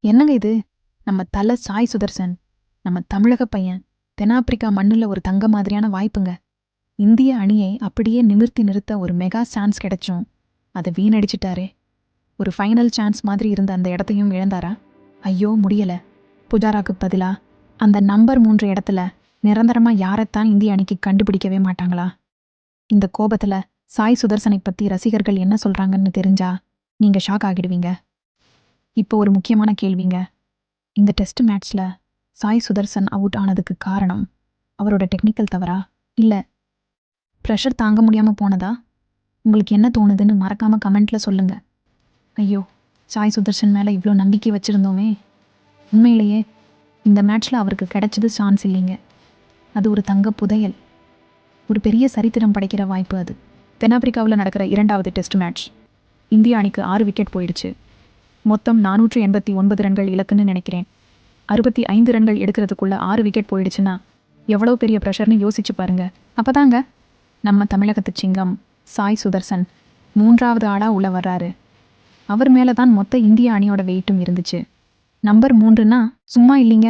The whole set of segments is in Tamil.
என்னங்க இது? நம்ம தல சாய் சுதர்சன், நம்ம தமிழக பையன், தென்னாப்பிரிக்கா மண்ணுல ஒரு தங்க மாதிரியான வாய்ப்புங்க. இந்திய அணியை அப்படியே நிமிர்த்தி நிறுத்த ஒரு மெகா சான்ஸ் கிடைச்சும் அதை வீணடிச்சிட்டாரே. ஒரு ஃபைனல் சான்ஸ் மாதிரி இருந்த அந்த இடத்தையும் இழந்தாரா? ஐயோ முடியல. புஜாராக்கு பதிலா அந்த நம்பர் 3 இடத்துல நிரந்தரமா யாரைத்தான் இந்திய அணிக்கு கண்டுபிடிக்கவே மாட்டாங்களா? இந்த கோபத்துல சாய் சுதர்சனை பத்தி ரசிகர்கள் என்ன சொல்றாங்கன்னு தெரிஞ்சா நீங்க ஷாக் ஆகிடுவீங்க. இப்போ ஒரு முக்கியமான கேள்விங்க. இந்த டெஸ்ட் மேட்ச்ல சாய் சுதர்சன் அவுட் ஆனதுக்கு காரணம் அவரோட டெக்னிக்கல் தவறா, இல்ல ப்ரெஷர் தாங்க முடியாம போனதா? உங்களுக்கு என்ன தோணுதுன்னு மறக்காம கமெண்ட்ல சொல்லுங்க. ஐயோ, சாய் சுதர்சன் மேல இவ்வளோ நம்பிக்கை வச்சிருந்தோமே. உண்மையிலேயே இந்த மேட்ச்ல அவருக்கு கிடைச்சது சான்ஸ் இல்லைங்க, அது ஒரு தங்க புதையல். ஒரு பெரிய சரித்திரம் படைக்கிற வாய்ப்பு அது. தென்னாப்பிரிக்காவில் நடக்கிற 2வது டெஸ்ட் மேட்ச். இந்திய அணிக்கு 6 விக்கெட் போயிடுச்சு. மொத்தம் 489 ரன்கள் இலக்குன்னு நினைக்கிறேன். 65 ரன்கள் எடுக்கிறதுக்குள்ள 6 விக்கெட் போயிடுச்சுன்னா எவ்வளோ பெரிய ப்ரெஷர்னு யோசிச்சு பாருங்க. அப்பதாங்க நம்ம தமிழகத்து சிங்கம் சாய் சுதர்சன் 3வது ஆளா உள்ள வர்றாரு. அவர் மேலே தான் மொத்த இந்திய அணியோட வெயிட்டும் இருந்துச்சு. நம்பர் 3ன்னா சும்மா இல்லைங்க.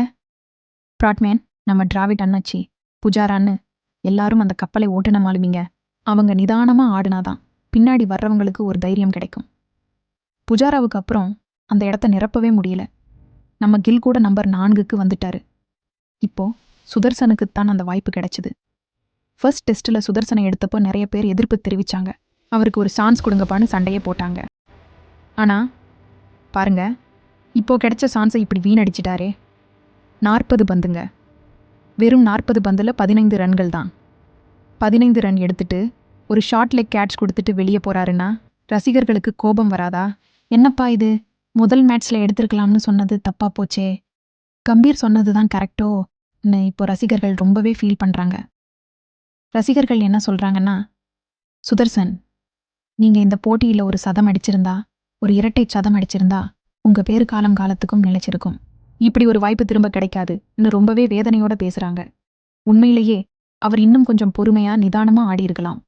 பிராட்மேன், நம்ம டிராவிட் அண்ணாச்சி, புஜாரான்னு எல்லாரும் அந்த கப்பலை ஓட்டுன மாலுமிங்க. அவங்க நிதானமா ஆடுனாதான் பின்னாடி வர்றவங்களுக்கு ஒரு தைரியம் கிடைக்கும். புஜாராவுக்கு அப்புறம் அந்த இடத்த நிரப்பவே முடியல. நம்ம கில் கூட நம்பர் 4க்கு வந்துட்டாரு. இப்போ சுதர்சனுக்குத்தான் அந்த வாய்ப்பு கிடைச்சது. ஃபர்ஸ்ட் டெஸ்ட்டில் சுதர்சனை எடுத்தப்போ நிறைய பேர் எதிர்ப்பு தெரிவிச்சாங்க. அவருக்கு ஒரு சான்ஸ் கொடுங்கப்பான்னு சண்டையே போட்டாங்க. ஆனா பாருங்க, இப்போ கிடைச்ச சான்ஸை இப்படி வீணடிச்சிட்டாரே. 40 பந்துங்க, வெறும் 40 பந்தில் 15 ரன்கள் தான். 15 ரன் எடுத்துட்டு ஒரு ஷார்ட் லெக் கேட்ச் கொடுத்துட்டு வெளியே போறாருன்னா ரசிகர்களுக்கு கோபம் வராதா? என்னப்பா இது, முதல் மேட்ச்ல எடுத்திருக்கலாம்னு சொன்னது தப்பா போச்சே, கம்பீர் சொன்னது தான் கரெக்டோன்னு இப்போ ரசிகர்கள் ரொம்பவே ஃபீல் பண்றாங்க. ரசிகர்கள் என்ன சொல்றாங்கன்னா, சுதர்சன், நீங்க இந்த போட்டியில ஒரு சதம் அடிச்சிருந்தா, ஒரு இரட்டை சதம் அடிச்சிருந்தா உங்க பேரு காலம் காலத்துக்கும் நிலைச்சிருக்கும். இப்படி ஒரு வாய்ப்பு திரும்ப கிடைக்காதுன்னு ரொம்பவே வேதனையோட பேசுறாங்க. உண்மையிலேயே அவர் இன்னும் கொஞ்சம் பொறுமையா நிதானமா ஆடியிருக்கலாம்.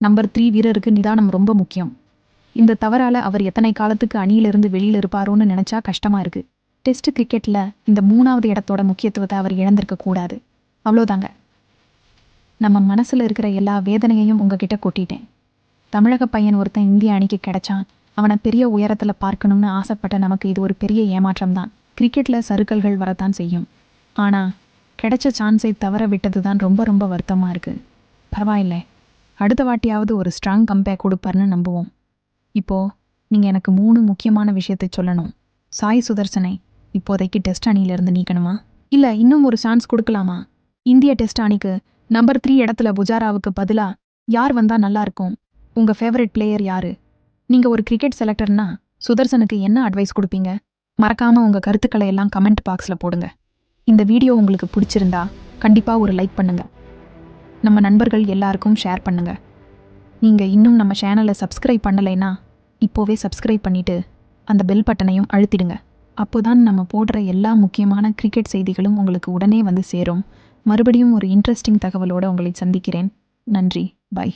நம்பர் 3 வீரருக்கு நிதானம் ரொம்ப முக்கியம். இந்த தவறால அவர் எத்தனை காலத்துக்கு அணியிலிருந்து வெளியில இருப்பாரோன்னு நினைச்சா கஷ்டமா இருக்கு. டெஸ்ட் கிரிக்கெட்ல இந்த 3வது இடத்தோட முக்கியத்துவத்தை அவர் இழந்திருக்க கூடாது. அவ்வளோதாங்க. நம்ம மனசுல இருக்கிற எல்லா வேதனையையும் உங்ககிட்ட கொட்டிட்டேன். தமிழக பையன் ஒருத்தன் இந்திய அணிக்கு கிடைச்சான், அவனை பெரிய உயரத்துல பார்க்கணும்னு ஆசைப்பட்ட நமக்கு இது ஒரு பெரிய ஏமாற்றம் தான். கிரிக்கெட்ல சறுக்கல்கள் வரத்தான் செய்யும். ஆனா கிடைச்ச சான்ஸை தவற விட்டது தான் ரொம்ப ரொம்ப வருத்தமா இருக்கு. பரவாயில்லை, அடுத்த வாட்டியாவது ஒரு ஸ்ட்ராங் கம்பேக் கொடுப்பார்னு நம்புவோம். இப்போ நீங்க எனக்கு 3 முக்கியமான விஷயத்தை சொல்லணும். சாய் சுதர்சனை இப்போதைக்கு டெஸ்ட் அணியிலிருந்து நீக்கணுமா, இல்ல இன்னும் ஒரு சான்ஸ் கொடுக்கலாமா? இந்திய டெஸ்ட் அணிக்கு நம்பர் 3 இடத்துல புஜாராவுக்கு பதிலா யார் வந்தா நல்லா இருக்கும்? உங்க ஃபேவரட் பிளேயர் யாரு? நீங்க ஒரு கிரிக்கெட் செலக்டர்னா சுதர்சனுக்கு என்ன அட்வைஸ் கொடுப்பீங்க? மறக்காம உங்க கருத்துக்களை எல்லாம் கமெண்ட் பாக்ஸ்ல போடுங்க. இந்த வீடியோ உங்களுக்கு பிடிச்சிருந்தா கண்டிப்பா ஒரு லைக் பண்ணுங்க. நம்ம நண்பர்கள் எல்லாருக்கும் ஷேர் பண்ணுங்க. நீங்க இன்னும் நம்ம சேனலை சப்ஸ்கிரைப் பண்ணலைன்னா இப்போவே சப்ஸ்கிரைப் பண்ணிட்டு அந்த பெல் பட்டனையும் அழுத்திடுங்க. அப்போதான் நம்ம போடுற எல்லா முக்கியமான கிரிக்கெட் செய்திகளும் உங்களுக்கு உடனே வந்து சேரும். மறுபடியும் ஒரு இன்ட்ரெஸ்டிங் தகவலோடு உங்களை சந்திக்கிறேன். நன்றி, பை.